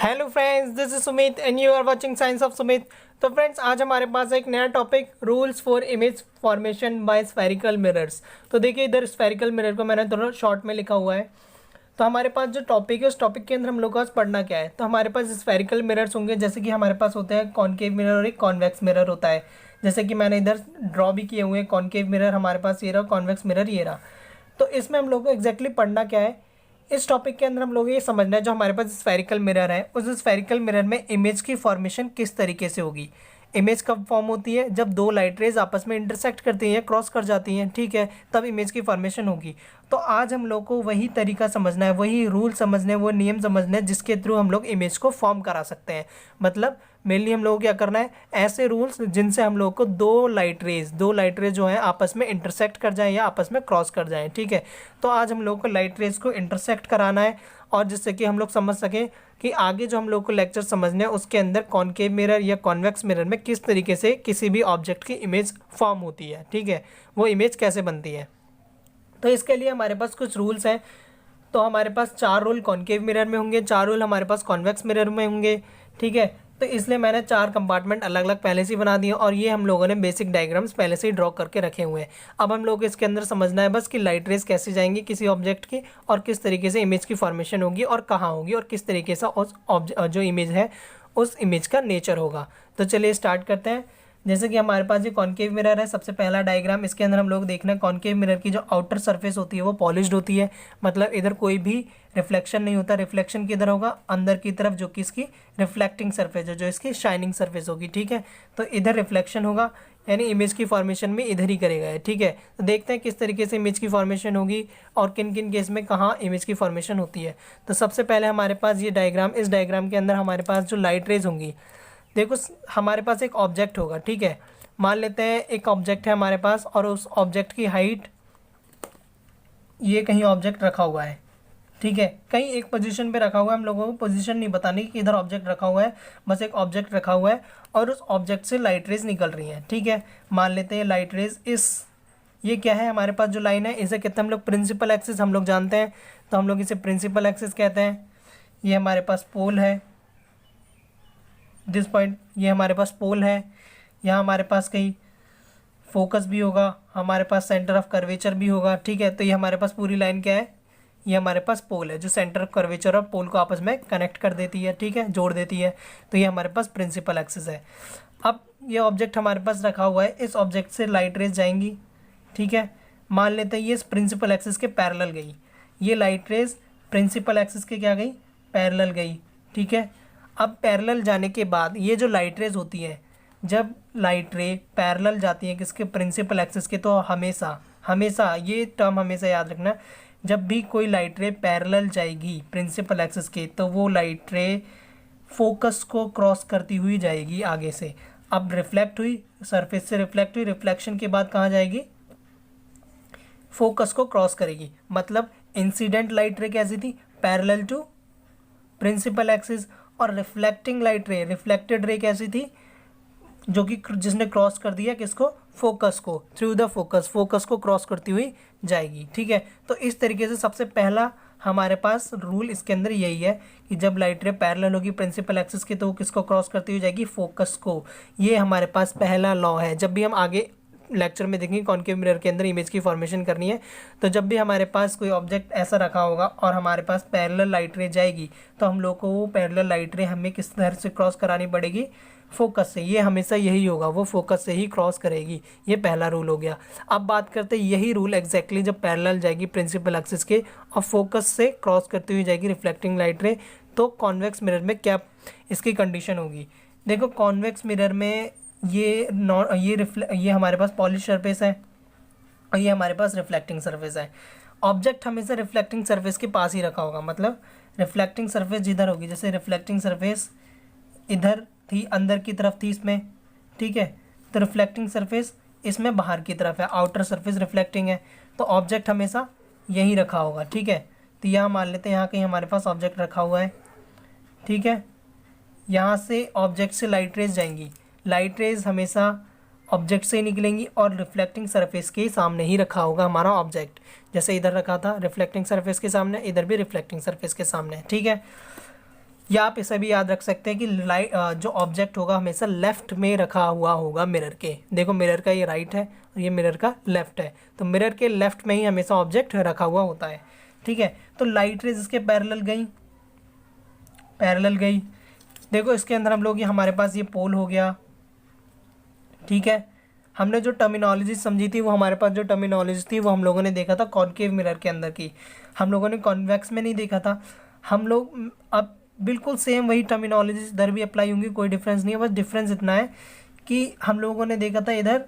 Hello friends, this is Sumit and you are watching science of Sumit. तो friends, आज हमारे पास एक नया topic rules for image formation by spherical mirrors. तो देखिए, इधर स्फेरिकल मिरर को मैंने थोड़ा शॉर्ट में लिखा हुआ है। तो हमारे पास जो टॉपिक है, उस टॉपिक के अंदर हम लोग को आज पढ़ना क्या है। तो हमारे पास स्फेरिकल मिरर्स होंगे, जैसे कि हमारे पास होते हैं कॉनकेव मिरर और एक कॉन्वेक्स मिरर होता है। जैसे कि मैंने इधर ड्रॉ भी किए हुए हैं, कॉनकेव मिरर हमारे पास ये रहा, कॉन्वेक्स मिरर ये रहा। तो इसमें हम लोग को एग्जैक्टली पढ़ना क्या है, इस टॉपिक के अंदर हम लोग ये समझना है, जो हमारे पास स्फेरिकल मिरर है, उस स्फेरिकल मिरर में इमेज की फॉर्मेशन किस तरीके से होगी। इमेज कब फॉर्म होती है, जब दो लाइट रेज आपस में इंटरसेक्ट करती हैं, क्रॉस कर जाती हैं, ठीक है, तब इमेज की फॉर्मेशन होगी। तो आज हम लोग को वही तरीका समझना है, वही रूल समझने हैं, वो नियम समझने हैं, जिसके थ्रू हम लोग इमेज को फॉर्म करा सकते हैं। मतलब मेनली हम लोगों को क्या करना है, ऐसे रूल्स जिनसे हम लोग को दो लाइट रेज जो हैं आपस में इंटरसेक्ट कर जाएं या आपस में क्रॉस कर जाएं, ठीक है। तो आज हम लोग को लाइट रेज को इंटरसेक्ट कराना है, और जिससे कि हम लोग समझ सकें कि आगे जो हम लोग को लेक्चर समझने हैं उसके अंदर कॉनकेव मिरर या कॉन्वेक्स मिरर में किस तरीके से किसी भी ऑब्जेक्ट की इमेज फॉर्म होती है, ठीक है, वो इमेज कैसे बनती है। तो इसके लिए हमारे पास कुछ रूल्स हैं। तो हमारे पास 4 रूल कॉनकेव मिरर में होंगे, 4 रूल हमारे पास कॉन्वेक्स मिरर में होंगे, ठीक है। तो इसलिए मैंने 4 कंपार्टमेंट अलग अलग पहले से ही बना दिए, और ये हम लोगों ने बेसिक डायग्राम्स पहले से ही ड्रॉ करके रखे हुए हैं। अब हम लोग इसके अंदर समझना है बस कि लाइट रेज कैसे जाएंगी किसी ऑब्जेक्ट की, और किस तरीके से इमेज की फॉर्मेशन होगी, और कहाँ होगी, और किस तरीके से उस जो इमेज है उस इमेज का नेचर होगा। तो चलिए स्टार्ट करते हैं। जैसे कि हमारे पास ये कॉनकेव मिरर है, सबसे पहला डायग्राम इसके अंदर हम लोग देखना है, कॉनकेव मिरर की जो आउटर सरफेस होती है वो पॉलिश्ड होती है, मतलब इधर कोई भी रिफ्लेक्शन नहीं होता। रिफ्लेक्शन किधर होगा, अंदर की तरफ, जो कि इसकी रिफ्लेक्टिंग सरफेस है, जो इसकी शाइनिंग सरफेस होगी, ठीक है। तो इधर रिफ्लेक्शन होगा, यानी इमेज की फॉर्मेशन में इधर ही करेगा, ठीक है। तो देखते हैं किस तरीके से इमेज की फॉर्मेशन होगी, और किन किन केस में कहाँ इमेज की फॉर्मेशन होती है। तो सबसे पहले हमारे पास ये डायग्राम, इस डायग्राम के अंदर हमारे पास जो लाइट रेज होंगी, देखो हमारे पास एक ऑब्जेक्ट होगा, ठीक है। मान लेते हैं एक ऑब्जेक्ट है हमारे पास, और उस ऑब्जेक्ट की हाइट, ये कहीं ऑब्जेक्ट रखा हुआ है, ठीक है, कहीं एक पोजीशन पे रखा हुआ है। हम लोगों को पोजीशन नहीं बतानी कि इधर ऑब्जेक्ट रखा हुआ है, बस एक ऑब्जेक्ट रखा हुआ है, और उस ऑब्जेक्ट से लाइट रेज निकल रही हैं, ठीक है। मान लेते हैं लाइट रेज ये क्या है हमारे पास जो लाइन है, इसे कहते हैं हम लोग प्रिंसिपल एक्सिस, हम लोग जानते हैं। तो हम लोग इसे प्रिंसिपल एक्सिस कहते हैं। ये हमारे पास पोल है, दिस पॉइंट, ये हमारे पास पोल है। यहाँ हमारे पास कहीं फोकस भी होगा, हमारे पास सेंटर ऑफ कर्वेचर भी होगा, ठीक है। तो ये हमारे पास पूरी लाइन क्या है, ये हमारे पास पोल है, जो सेंटर ऑफ कर्वेचर और पोल को आपस में कनेक्ट कर देती है, ठीक है, जोड़ देती है। तो ये हमारे पास प्रिंसिपल एक्सिस है। अब ये ऑब्जेक्ट हमारे पास रखा हुआ है, इस ऑब्जेक्ट से लाइट रेज जाएंगी, ठीक है। मान लेते हैं ये प्रिंसिपल एक्सिस के पैरेलल गई, ये लाइट रेज प्रिंसिपल एक्सिस के क्या गई, पैरेलल गई, ठीक है। अब पैरेलल जाने के बाद ये जो लाइट रेज होती है, जब लाइट रे पैरेलल जाती है किसके, प्रिंसिपल एक्सिस के, तो हमेशा हमेशा ये टर्म हमेशा याद रखना, जब भी कोई लाइट रे पैरेलल जाएगी प्रिंसिपल एक्सिस के, तो वो लाइट रे फोकस को क्रॉस करती हुई जाएगी आगे से। अब रिफ्लेक्ट हुई, सरफेस से रिफ्लेक्ट हुई, रिफ्लेक्शन के बाद कहाँ जाएगी, फोकस को क्रॉस करेगी। मतलब इंसिडेंट लाइट रे कैसी थी, पैरेलल टू प्रिंसिपल एक्सिस, और रिफ्लेक्टिंग लाइट रे, रिफ्लेक्टेड रे कैसी थी, जो कि जिसने क्रॉस कर दिया किसको, फोकस को, थ्रू द फोकस, फोकस को क्रॉस करती हुई जाएगी, ठीक है। तो इस तरीके से सबसे पहला हमारे पास रूल इसके अंदर यही है कि जब लाइट रे पैरेलल होगी प्रिंसिपल एक्सिस के, तो वो किसको क्रॉस करती हुई जाएगी, फोकस को। ये हमारे पास पहला लॉ है। जब भी हम आगे लेक्चर में देखेंगे कॉनकेव मिरर के अंदर इमेज की फॉर्मेशन करनी है, तो जब भी हमारे पास कोई ऑब्जेक्ट ऐसा रखा होगा और हमारे पास पैरेलल लाइट रे जाएगी, तो हम लोग को वो पैरेलल लाइट रे हमें किस तरह से क्रॉस करानी पड़ेगी, फोकस से। ये हमेशा यही होगा, वो फोकस से ही क्रॉस करेगी। ये पहला रूल हो गया। अब बात करते हैं यही रूल एग्जैक्टली जब पैरेलल जाएगी प्रिंसिपल एक्सिस के और फोकस से क्रॉस करती हुई जाएगी रिफ्लेक्टिंग लाइट रे, तो कॉन्वेक्स मिरर में क्या इसकी कंडीशन होगी। देखो कॉन्वेक्स मिरर में ये हमारे पास पॉलिश सरफेस है, और ये हमारे पास रिफ्लेक्टिंग सरफेस है। ऑब्जेक्ट हमेशा रिफ्लेक्टिंग सरफेस के पास ही रखा होगा, मतलब रिफ्लेक्टिंग सरफेस जिधर होगी, जैसे रिफ्लेक्टिंग सरफेस इधर थी, अंदर की तरफ थी इसमें, ठीक है। तो रिफ्लेक्टिंग सरफेस इसमें बाहर की तरफ है, आउटर सरफेस रिफ्लेक्टिंग है, तो ऑब्जेक्ट हमेशा यहीं रखा होगा, ठीक है। तो यहाँ मान लेते हैं यहाँ कहीं हमारे पास ऑब्जेक्ट रखा हुआ है, ठीक है। यहाँ से ऑब्जेक्ट से लाइट रेज जाएंगी, लाइट रेज हमेशा ऑब्जेक्ट से ही निकलेंगी, और रिफ्लेक्टिंग सरफेस के सामने ही रखा होगा हमारा ऑब्जेक्ट। जैसे इधर रखा था रिफ्लेक्टिंग सरफेस के सामने, इधर भी रिफ्लेक्टिंग सरफेस के सामने, ठीक है। या आप इसे भी याद रख सकते हैं कि लाइट जो ऑब्जेक्ट होगा हमेशा लेफ्ट में रखा हुआ होगा मिरर के। देखो मिरर का ये राइट है और ये मिरर का लेफ्ट है, तो मिरर के लेफ्ट में ही हमेशा ऑब्जेक्ट रखा हुआ होता है। ठीक है, तो लाइट रेज इसके पैरेलल गई, पैरेलल गई। देखो इसके अंदर हम लोग ये हमारे पास ये पोल हो गया। ठीक है, हमने जो टर्मिनोलॉजी समझी थी वो हमारे पास जो टर्मिनोलॉजी थी वो हम लोगों ने देखा था कॉनकेव मिरर के अंदर की, हम लोगों ने कॉन्वेक्स में नहीं देखा था। हम लोग अब बिल्कुल सेम वही टर्मिनोलॉजी इधर भी अप्लाई होंगी, कोई डिफरेंस नहीं है, बस डिफरेंस इतना है कि हम लोगों ने देखा था इधर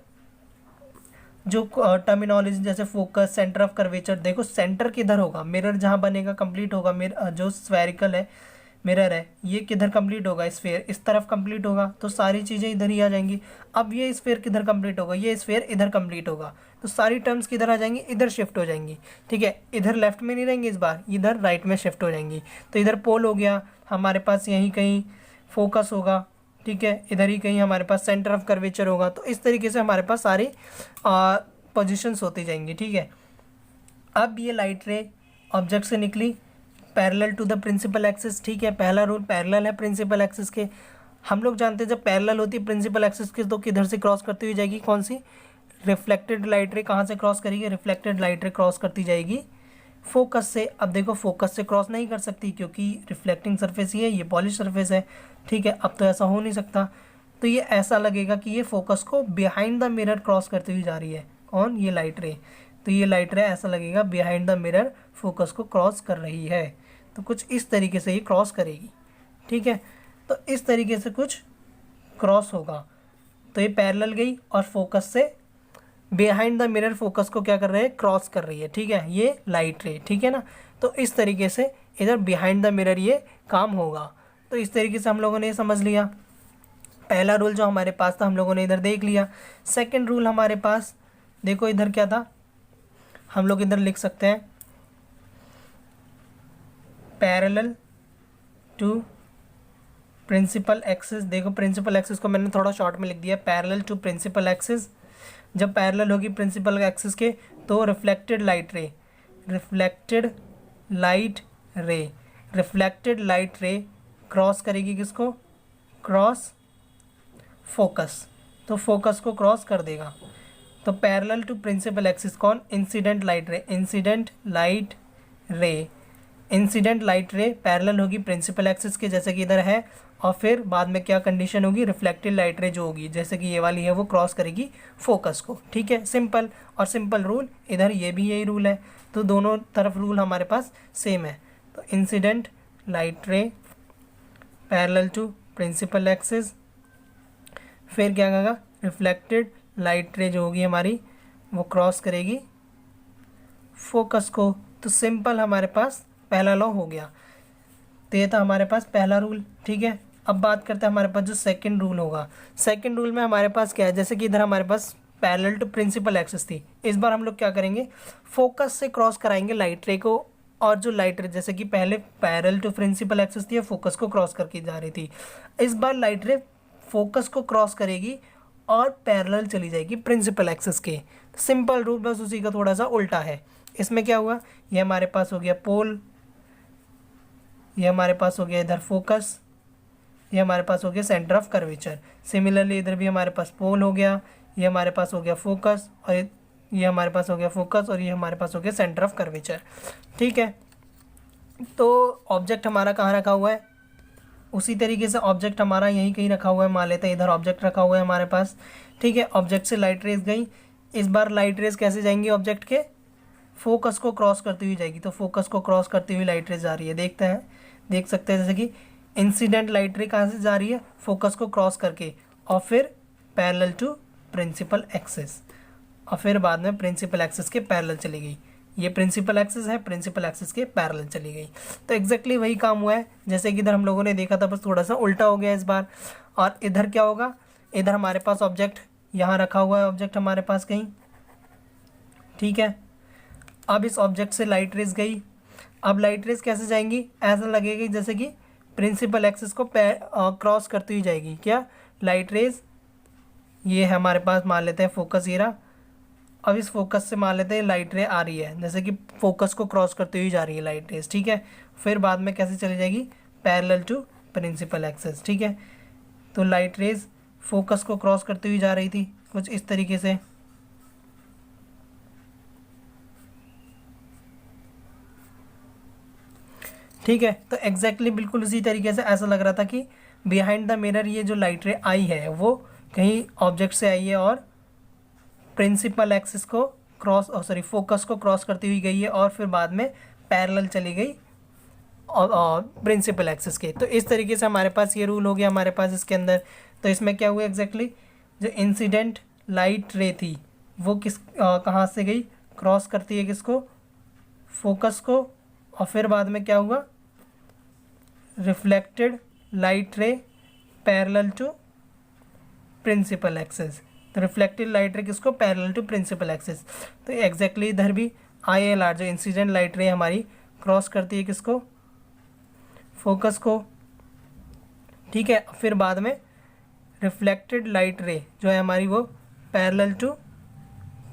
जो टर्मिनोलॉजी जैसे फोकस, सेंटर ऑफ कर्वेचर, देखो सेंटर किधर होगा, मिरर जहाँ बनेगा कंप्लीट होगा, मिरर जो स्फेरिकल है मिरर है ये किधर कंप्लीट होगा, स्फेयर इस तरफ कंप्लीट होगा, तो सारी चीज़ें इधर ही आ जाएंगी। अब ये स्फेयर किधर कंप्लीट होगा, ये स्फेयर इधर कंप्लीट होगा, तो सारी टर्म्स किधर आ जाएंगी, इधर शिफ्ट हो जाएंगी। ठीक है, इधर लेफ्ट में नहीं रहेंगी, इस बार इधर राइट में शिफ्ट हो जाएंगी। तो इधर पोल हो गया हमारे पास, यहीं कहीं फोकस होगा। ठीक है, इधर ही कहीं हमारे पास सेंटर ऑफ कर्वेचर होगा। तो इस तरीके से हमारे पास सारी पोजिशंस होती जाएंगी। ठीक है, अब ये लाइट रे ऑब्जेक्ट से निकली parallel to the principal axis. ठीक है, पहला रूल पैरेलल है प्रिंसिपल एक्सिस के। हम लोग जानते हैं जब पैरेलल होती है प्रिंसिपल एक्सिस के तो किधर से क्रॉस करती हुई जाएगी, कौन सी, रिफ्लेक्टेड लाइट रे कहाँ से क्रॉस करेगी, रिफ्लेक्टेड लाइट रे क्रॉस करती जाएगी फोकस से। अब देखो फोकस से क्रॉस नहीं कर सकती क्योंकि रिफ्लेक्टिंग सरफेस ही है, ये पॉलिश सरफेस है। ठीक है, अब तो ऐसा हो नहीं सकता, तो ये ऐसा लगेगा कि ये फोकस को बिहाइंड द मिरर क्रॉस करती हुई जा रही है। कौन, ये लाइट रे। तो ये लाइट रे ऐसा लगेगा बिहाइंड द मिरर फोकस को क्रॉस कर रही है, तो कुछ इस तरीके से ये क्रॉस करेगी। ठीक है, तो इस तरीके से कुछ क्रॉस होगा। तो ये पैरेलल गई और फोकस से बिहाइंड द मिरर फोकस को क्या कर रहे हैं, क्रॉस कर रही है। ठीक है, ये लाइट रे। ठीक है ना, तो इस तरीके से इधर बिहाइंड द मिरर ये काम होगा। तो इस तरीके से हम लोगों ने ये समझ लिया। पहला रूल जो हमारे पास था हम लोगों ने इधर देख लिया। सेकंड रूल हमारे पास देखो इधर क्या था, हम लोग इधर लिख सकते हैं पैरेलल टू प्रिंसिपल एक्सिस। देखो प्रिंसिपल एक्सिस को मैंने थोड़ा शॉर्ट में लिख दिया, पैरेलल टू प्रिंसिपल एक्सिस। जब पैरेलल होगी प्रिंसिपल एक्सिस के तो रिफ्लेक्टेड लाइट रे, रिफ्लेक्टेड लाइट रे, रिफ्लेक्टेड लाइट रे क्रॉस करेगी किसको, क्रॉस फोकस, तो फोकस को क्रॉस कर देगा। तो पैरेलल टू प्रिंसिपल एक्सिस कौन, इंसिडेंट लाइट रे, इंसिडेंट लाइट रे, इंसिडेंट लाइट रे पैरेलल होगी प्रिंसिपल एक्सिस के जैसे कि इधर है, और फिर बाद में क्या कंडीशन होगी, रिफ्लेक्टेड लाइट रे जो होगी जैसे कि ये वाली है वो क्रॉस करेगी फोकस को। ठीक है, सिंपल, और सिंपल रूल इधर ये भी यही रूल है, तो दोनों तरफ रूल हमारे पास सेम है। तो incident light ray parallel to principal axis, फिर क्या कहेगा, रिफ्लेक्टेड लाइट रे जो होगी हमारी वो क्रॉस करेगी फोकस को। तो सिंपल हमारे पास पहला लॉ हो गया। तो ये था हमारे पास पहला रूल। ठीक है, अब बात करते हैं हमारे पास जो सेकंड रूल होगा। सेकंड रूल में हमारे पास क्या है, जैसे कि इधर हमारे पास पैरेलल टू प्रिंसिपल एक्सिस थी, इस बार हम लोग क्या करेंगे, फोकस से क्रॉस कराएंगे लाइट रे को। और जो लाइट रे जैसे कि पहले पैरेलल टू प्रिंसिपल एक्सिस थी, फोकस को क्रॉस करके जा रही थी, इस बार लाइट रे फोकस को क्रॉस करेगी और पैरेलल चली जाएगी प्रिंसिपल एक्सिस के। सिंपल रूल, बस उसी का थोड़ा सा उल्टा है। इसमें क्या हुआ, ये हमारे पास हो गया पोल, ये हमारे पास हो गया इधर फोकस, ये हमारे पास हो गया सेंटर ऑफ कर्वेचर। सिमिलरली इधर भी हमारे पास पोल हो गया, ये हमारे पास हो गया फोकस, और ये हमारे पास हो गया फोकस, और ये हमारे पास हो गया सेंटर ऑफ कर्वेचर। ठीक है, तो ऑब्जेक्ट हमारा कहाँ रखा हुआ है, उसी तरीके से ऑब्जेक्ट हमारा यहीं कहीं रखा हुआ है, मान लेते हैं इधर ऑब्जेक्ट रखा हुआ है हमारे पास। ठीक है, ऑब्जेक्ट से लाइट रेज गई, इस बार लाइट रेज कैसे जाएंगी ऑब्जेक्ट के, फोकस को क्रॉस करती हुई जाएगी। तो फोकस को क्रॉस करती हुई लाइट रेज जा रही है, देखते हैं, देख सकते हैं जैसे कि इंसिडेंट लाइट रे कहाँ से जा रही है, फोकस को क्रॉस करके, और फिर पैरेलल टू प्रिंसिपल एक्सिस, और फिर बाद में प्रिंसिपल एक्सिस के पैरेलल चली गई। ये प्रिंसिपल एक्सिस है, प्रिंसिपल एक्सिस के पैरेलल चली गई। तो एग्जैक्टली वही काम हुआ है जैसे कि इधर हम लोगों ने देखा था, बस थोड़ा सा उल्टा हो गया इस बार। और इधर क्या होगा, इधर हमारे पास ऑब्जेक्ट यहाँ रखा हुआ है, ऑब्जेक्ट हमारे पास कहीं। ठीक है, अब इस ऑब्जेक्ट से लाइट रेज गई, अब लाइट रेज कैसे जाएंगी, ऐसा लगेगा जैसे कि प्रिंसिपल एक्सिस को क्रॉस करती हुई जाएगी। क्या, लाइट रेज ये है हमारे पास, मान लेते हैं फोकस ये रहा, अब इस फोकस से मान लेते हैं लाइट रे आ रही है, जैसे कि फोकस को क्रॉस करती हुई जा रही है लाइट रेज। ठीक है, फिर बाद में कैसे चली जाएगी, पैरेलल टू प्रिंसिपल एक्सिस। ठीक है, तो लाइट रेज फोकस को क्रॉस करती हुई जा रही थी कुछ इस तरीके से। ठीक है, तो एग्जैक्टली बिल्कुल उसी तरीके से ऐसा लग रहा था कि बिहाइंड द मिरर ये जो लाइट रे आई है वो कहीं ऑब्जेक्ट से आई है और प्रिंसिपल एक्सिस को क्रॉस सॉरी फोकस को क्रॉस करती हुई गई है और फिर बाद में पैरेलल चली गई और प्रिंसिपल एक्सिस के। तो इस तरीके से हमारे पास ये रूल हो गया हमारे पास इसके अंदर। तो इसमें क्या हुआ एग्जैक्टली, जो इंसिडेंट लाइट रे थी वो कहाँ से गई, क्रॉस करती है किसको, फोकस को, और फिर बाद में क्या हुआ, reflected light ray parallel to principal axis. तो रिफ्लेक्टेड लाइट रे किसको, पैरेलल टू प्रिंसिपल एक्सिस। तो एग्जैक्टली इधर भी ILR जो इंसिडेंट लाइट रे हमारी क्रॉस करती है किसको, फोकस को। ठीक है, फिर बाद में रिफ्लेक्टेड लाइट रे जो है हमारी वो पैरेलल टू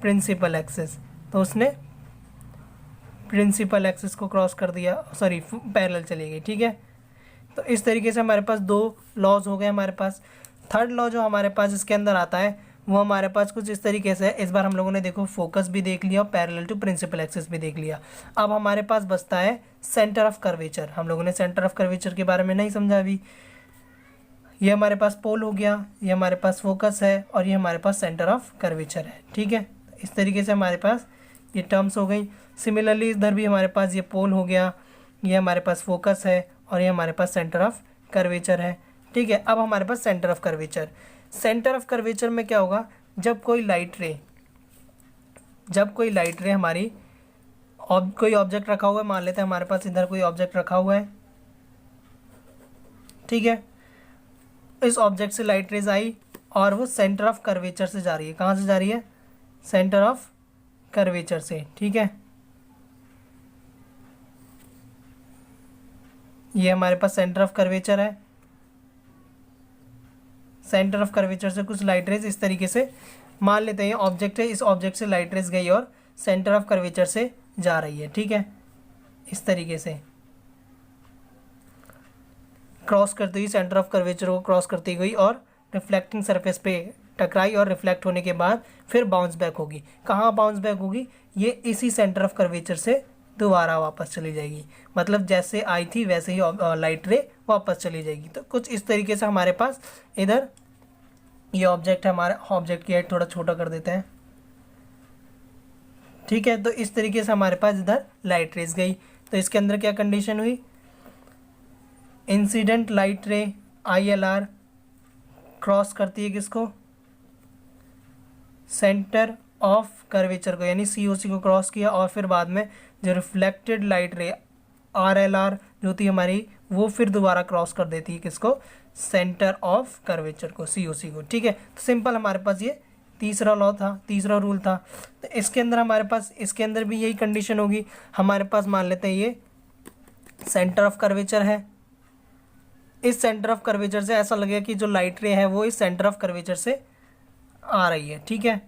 प्रिंसिपल एक्सिस, तो उसने प्रिंसिपल एक्सिस को क्रॉस कर दिया, सॉरी पैरेलल चली गई। ठीक है, तो इस तरीके से हमारे पास 2 लॉज हो गए हमारे पास। थर्ड लॉ जो हमारे पास इसके अंदर आता है वो हमारे पास कुछ इस तरीके से है। इस बार हम लोगों ने देखो फोकस भी देख लिया और पैरेलल टू प्रिंसिपल एक्सिस भी देख लिया। अब हमारे पास बचता है सेंटर ऑफ कर्वेचर। हम लोगों ने सेंटर ऑफ कर्वेचर के बारे में नहीं समझा अभी। ये हमारे पास पोल हो गया, ये हमारे पास फोकस है और ये हमारे पास सेंटर ऑफ कर्वेचर है। ठीक है, इस तरीके से हमारे पास ये टर्म्स हो गई। सिमिलरली इधर भी हमारे पास ये पोल हो गया, ये हमारे पास फोकस है और ये हमारे पास सेंटर ऑफ कर्वेचर है। ठीक है, अब हमारे पास centre of curvature. Centre of curvature में क्या होगा, जब कोई लाइट रे हमारी कोई ऑब्जेक्ट रखा हुआ है, मान लेते हैं हमारे पास इधर कोई ऑब्जेक्ट रखा हुआ है। ठीक है, इस ऑब्जेक्ट से लाइट रेज आई और वो सेंटर ऑफ कर्वेचर से जा रही है। कहाँ से जा रही है, सेंटर ऑफ कर्वेचर से। ठीक है, ये हमारे पास सेंटर ऑफ कर्वेचर है। सेंटर ऑफ कर्वेचर से कुछ लाइट रेज इस तरीके से, मान लेते हैं ये ऑब्जेक्ट है, इस ऑब्जेक्ट से लाइट रेज गई और सेंटर ऑफ कर्वेचर से जा रही है। ठीक है, इस तरीके से क्रॉस करती हुई सेंटर ऑफ कर्वेचर को क्रॉस करती गई और रिफ्लेक्टिंग सरफेस पे टकराई और रिफ्लेक्ट होने के बाद फिर बाउंस बैक होगी। कहाँ बाउंस बैक होगी, ये इसी सेंटर ऑफ कर्वेचर से दोबारा वापस चली जाएगी। मतलब जैसे आई थी वैसे ही लाइट रे वापस चली जाएगी। तो कुछ इस तरीके से हमारे पास इधर ये ऑब्जेक्ट है, हमारे ऑब्जेक्ट की हाइट थोड़ा छोटा कर देते हैं। ठीक है, तो इस तरीके से हमारे पास इधर लाइट रेज गई। तो इसके अंदर क्या कंडीशन हुई, इंसिडेंट लाइट रे ILR क्रॉस करती है किसको, सेंटर ऑफ कर्वेचर को, यानी COC को क्रॉस किया और फिर बाद में जो रिफ्लेक्टेड लाइट रे RLR जो थी हमारी वो फिर दोबारा क्रॉस कर देती है किसको, सेंटर ऑफ कर्वेचर को, COC को। ठीक है, तो सिंपल हमारे पास ये तीसरा लॉ था, तीसरा रूल था। तो इसके अंदर हमारे पास इसके अंदर भी यही कंडीशन होगी। हमारे पास मान लेते हैं ये सेंटर ऑफ कर्वेचर है, इस सेंटर ऑफ कर्वेचर से ऐसा लगेगा कि जो लाइट रे है वो इस सेंटर ऑफ कर्वेचर से आ रही है। ठीक है,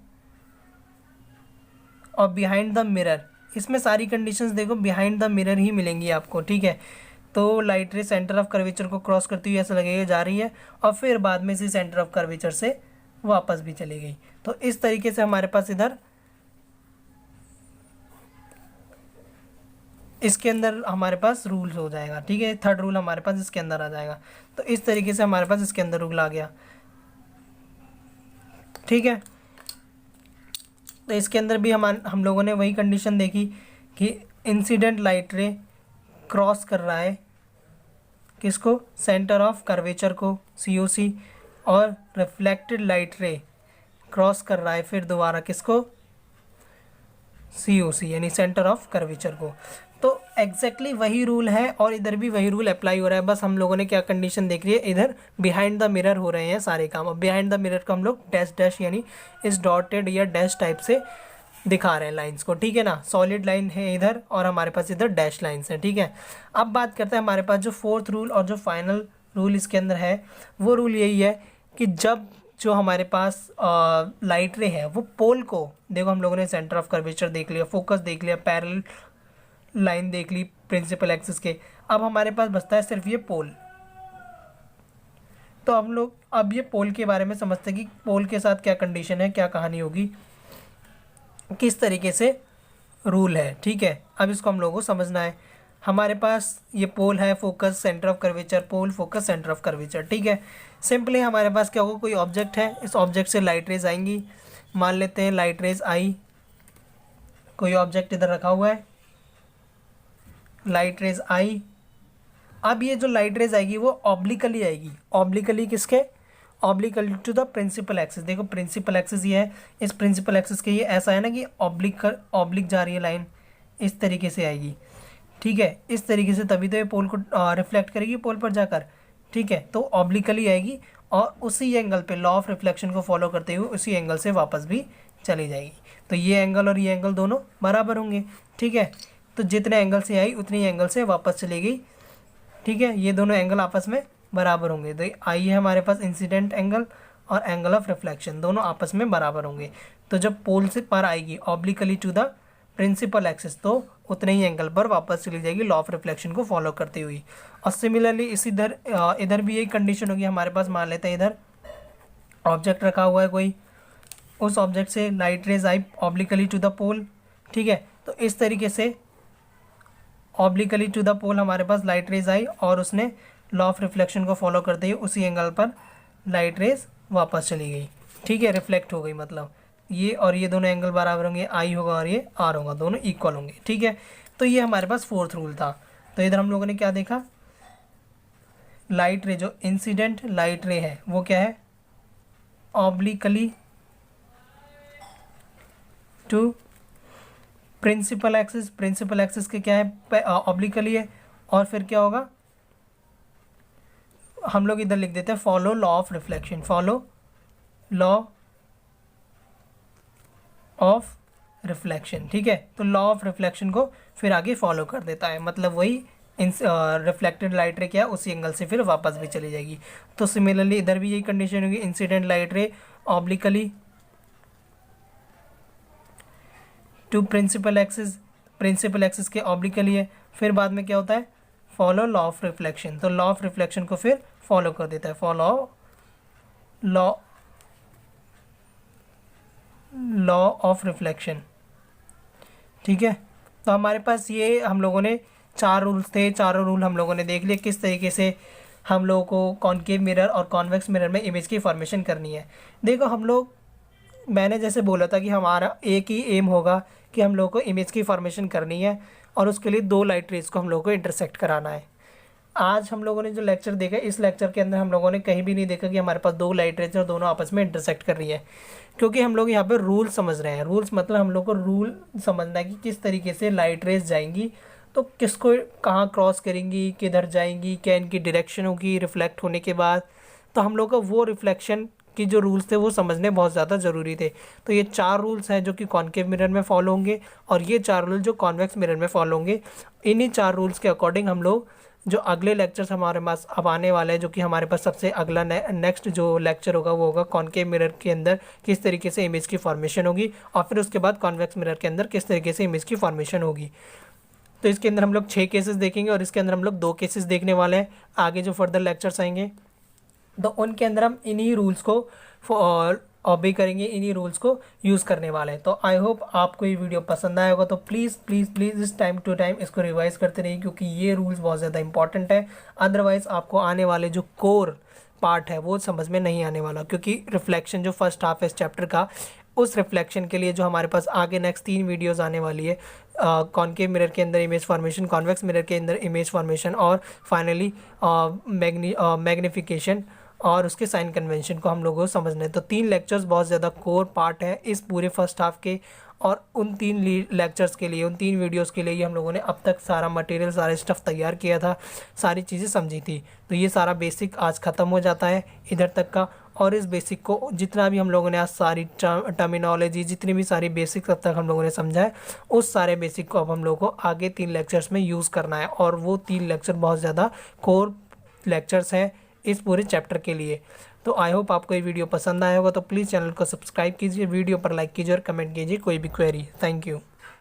और बिहाइंड द मिरर, इसमें सारी कंडीशंस देखो बिहाइंड द मिरर ही मिलेंगी आपको। ठीक है, तो लाइट रे सेंटर ऑफ कर्वेचर को क्रॉस करती हुई ऐसा लगेगा जा रही है और फिर बाद में इसी सेंटर ऑफ कर्वेचर से वापस भी चली गई। तो इस तरीके से हमारे पास इधर इसके अंदर हमारे पास रूल्स हो जाएगा। ठीक है, थर्ड रूल हमारे पास इसके अंदर आ जाएगा। तो इस तरीके से हमारे पास इसके अंदर रूल आ गया। ठीक है, तो इसके अंदर भी हम लोगों ने वही कंडीशन देखी कि इंसिडेंट लाइट रे क्रॉस कर रहा है किसको, सेंटर ऑफ कर्वेचर को, COC, और रिफ्लेक्टेड लाइट रे क्रॉस कर रहा है फिर दोबारा किसको, COC, यानी सेंटर ऑफ कर्वेचर को। तो एग्जैक्टली वही रूल है और इधर भी वही रूल अप्लाई हो रहा है। बस हम लोगों ने क्या कंडीशन देख रही है, इधर बिहाइंड द मिरर हो रहे हैं सारे काम। अब बिहाइंड द मिरर को हम लोग डैश डैश यानी इस डॉटेड या डैश टाइप से दिखा रहे हैं लाइंस को। ठीक है ना, सॉलिड लाइन है इधर और हमारे पास इधर डैश लाइन्स हैं। ठीक है, अब बात करते हैं हमारे पास जो फोर्थ रूल और जो फाइनल रूल इसके अंदर है वो रूल यही है कि जब जो हमारे पास लाइट रे है वो पोल को, देखो हम लोगों ने सेंटर ऑफ कर्वेचर देख लिया, फोकस देख लिया, पैरेलल लाइन देख ली प्रिंसिपल एक्सिस के, अब हमारे पास बचता है सिर्फ ये पोल। तो हम लोग अब ये पोल के बारे में समझते हैं कि पोल के साथ क्या कंडीशन है, क्या कहानी होगी, किस तरीके से रूल है। ठीक है, अब इसको हम लोगों को समझना है। हमारे पास ये पोल है, focus centre of curvature, pole focus centre of curvature. ठीक है, सिंपली हमारे पास क्या होगा, कोई ऑब्जेक्ट है, इस ऑब्जेक्ट से लाइट रेज आएंगी। मान लेते हैं लाइट रेज आई, कोई ऑब्जेक्ट इधर रखा हुआ है, लाइट रेज आई। अब ये जो लाइट रेज आएगी वो ऑब्लिकली आएगी। ऑब्लिकली किसके, obliquely to the principal axis. देखो प्रिंसिपल एक्सिस ये है, इस प्रिंसिपल एक्सिस के ये ऐसा है ना कि ऑब्लिक जा रही है लाइन, इस तरीके से आएगी। ठीक है, इस तरीके से तभी तो ये पोल को रिफ्लेक्ट करेगी पोल पर जाकर। ठीक है, तो ऑब्लिकली आएगी और उसी एंगल पे लॉ ऑफ रिफ्लेक्शन को फॉलो करते हुए उसी एंगल से वापस भी चली जाएगी। तो ये एंगल और ये एंगल दोनों बराबर होंगे। ठीक है, तो जितने एंगल से आई उतनी एंगल से वापस चली गई। ठीक है, ये दोनों एंगल आपस में बराबर होंगे। तो आई है हमारे पास इंसिडेंट एंगल और एंगल ऑफ रिफ्लेक्शन, दोनों आपस में बराबर होंगे। तो जब पोल से पर आएगी obliquely to the principal axis तो उतने ही एंगल पर वापस चली जाएगी लॉ ऑफ रिफ्लेक्शन को फॉलो करते हुए। और सिमिलरली इसी इधर भी यही कंडीशन होगी हमारे पास। मान लेते हैं इधर ऑब्जेक्ट रखा हुआ है कोई, उस ऑब्जेक्ट से लाइट रेज आई ऑब्लिकली टू द पोल। ठीक है, तो इस तरीके से ऑब्लिकली टू द पोल हमारे पास लाइट रेज आई और उसने लॉ ऑफ रिफ्लेक्शन को फॉलो करते हुए उसी एंगल पर लाइट रेज वापस चली गई। ठीक है, रिफ्लेक्ट हो गई, मतलब ये और ये दोनों एंगल बराबर होंगे, आई होगा और ये आर होगा, दोनों इक्वल होंगे। ठीक है, तो ये हमारे पास फोर्थ रूल था। तो इधर हम लोगों ने क्या देखा, लाइट रे जो इंसिडेंट लाइट रे है वो क्या है, obliquely to principal axis. Principal axis के क्या है, ऑब्लिकली है। और फिर क्या होगा, हम लोग इधर लिख देते हैं follow law of reflection, follow law of reflection. ठीक है, तो लॉ ऑफ रिफ्लेक्शन को फिर आगे फॉलो कर देता है, मतलब वही रिफ्लेक्टेड लाइट रे क्या है उसी एंगल से फिर वापस भी चली जाएगी। तो सिमिलरली इधर भी यही कंडीशन होगी, incident light ray obliquely to principal axis, principal axis के ऑब्लिकली है। फिर बाद में क्या होता है, फॉलो लॉ ऑफ रिफ्लेक्शन, तो लॉ ऑफ रिफ्लेक्शन को फिर फॉलो कर देता है, फॉलो लॉ ऑफ रिफ्लेक्शन। ठीक है, तो हमारे पास ये हम लोगों ने 4 रूल्स थे, चारों रूल हम लोगों ने देख लिए किस तरीके से हम लोगों को कॉनकेव मिरर और कॉन्वेक्स मिरर में इमेज की फॉर्मेशन करनी है। देखो हम लोग, मैंने जैसे बोला था कि हमारा एक ही एम होगा कि हम लोगों को इमेज की फॉर्मेशन करनी है और उसके लिए 2 लाइट रेज को हम लोगों को इंटरसेक्ट कराना है। आज हम लोगों ने जो लेक्चर देखा, इस लेक्चर के अंदर हम लोगों ने कहीं भी नहीं देखा कि हमारे पास 2 लाइट रेज और दोनों आपस में इंटरसेक्ट कर रही है, क्योंकि हम लोग यहाँ पे रूल समझ रहे हैं। रूल्स मतलब हम लोग को रूल समझना है कि किस तरीके से लाइट रेज जाएंगी, तो किसको कहाँ क्रॉस करेंगी, किधर जाएंगी, क्या इनकी डायरेक्शन होगी रिफ्लेक्ट होने के बाद। तो हम लोग को वो रिफ्लेक्शन कि जो रूल्स थे वो समझने बहुत ज़्यादा ज़रूरी थे। तो ये 4 रूल्स हैं जो कि कॉनकेव मिरर में फॉलो होंगे और ये 4 रूल जो कॉन्वेक्स मिरर में फॉलो होंगे। इन्हीं 4 रूल्स के अकॉर्डिंग हम लोग जो अगले लेक्चर्स हमारे पास अब आने वाले हैं, जो कि हमारे पास सबसे अगला नेक्स्ट जो लेक्चर होगा वो होगा कॉनकेव मिरर के अंदर किस तरीके से इमेज की फॉर्मेशन होगी और फिर उसके बाद कॉन्वेक्स मिरर के अंदर किस तरीके से इमेज की फॉर्मेशन होगी। तो इसके अंदर हम लोग 6 केसेस देखेंगे और इसके अंदर हम लोग 2 केसेस देखने वाले हैं। आगे जो फर्दर लेक्चर्स आएंगे तो उनके अंदर हम इन्हीं रूल्स को ऑबे करेंगे, इन्हीं रूल्स को यूज़ करने वाले हैं। तो आई होप आपको ये वीडियो पसंद आया होगा। तो प्लीज़ प्लीज़ प्लीज़ इस टाइम टू टाइम इसको रिवाइज करते रहिए, क्योंकि ये रूल्स बहुत ज़्यादा इंपॉर्टेंट है। अदरवाइज़ आपको आने वाले जो कोर पार्ट है वो समझ में नहीं आने वाला, क्योंकि रिफ्लेक्शन जो फर्स्ट हाफ है इस चैप्टर का, उस रिफ्लेक्शन के लिए जो हमारे पास आगे नेक्स्ट 3 वीडियोज़ आने वाली है, कॉनकेव मिरर के अंदर इमेज फॉर्मेशन, कॉन्वेक्स मिरर के अंदर इमेज फॉर्मेशन और फाइनली मैग्नीफिकेशन और उसके साइन कन्वेंशन को हम लोगों को समझना है। तो 3 लेक्चर्स बहुत ज़्यादा कोर पार्ट है इस पूरे फर्स्ट हाफ के, और उन 3 लेक्चर्स के लिए, उन 3 वीडियोस के लिए ही हम लोगों ने अब तक सारा मटेरियल, सारा स्टफ़ तैयार किया था, सारी चीज़ें समझी थी। तो ये सारा बेसिक आज ख़त्म हो जाता है इधर तक का, और इस बेसिक को जितना भी हम लोगों ने आज सारी टर्मिनोलॉजी, जितनी भी सारी बेसिक अब तक हम लोगों ने समझा है, उस सारे बेसिक को अब हम लोगों को आगे 3 लेक्चर्स में यूज़ करना है। और वो 3 लेक्चर बहुत ज़्यादा कोर लेक्चर्स हैं इस पूरे चैप्टर के लिए। तो आई होप आपको ये वीडियो पसंद आया होगा। तो प्लीज़ चैनल को सब्सक्राइब कीजिए, वीडियो पर लाइक कीजिए और कमेंट कीजिए कोई भी क्वेरी। Thank you.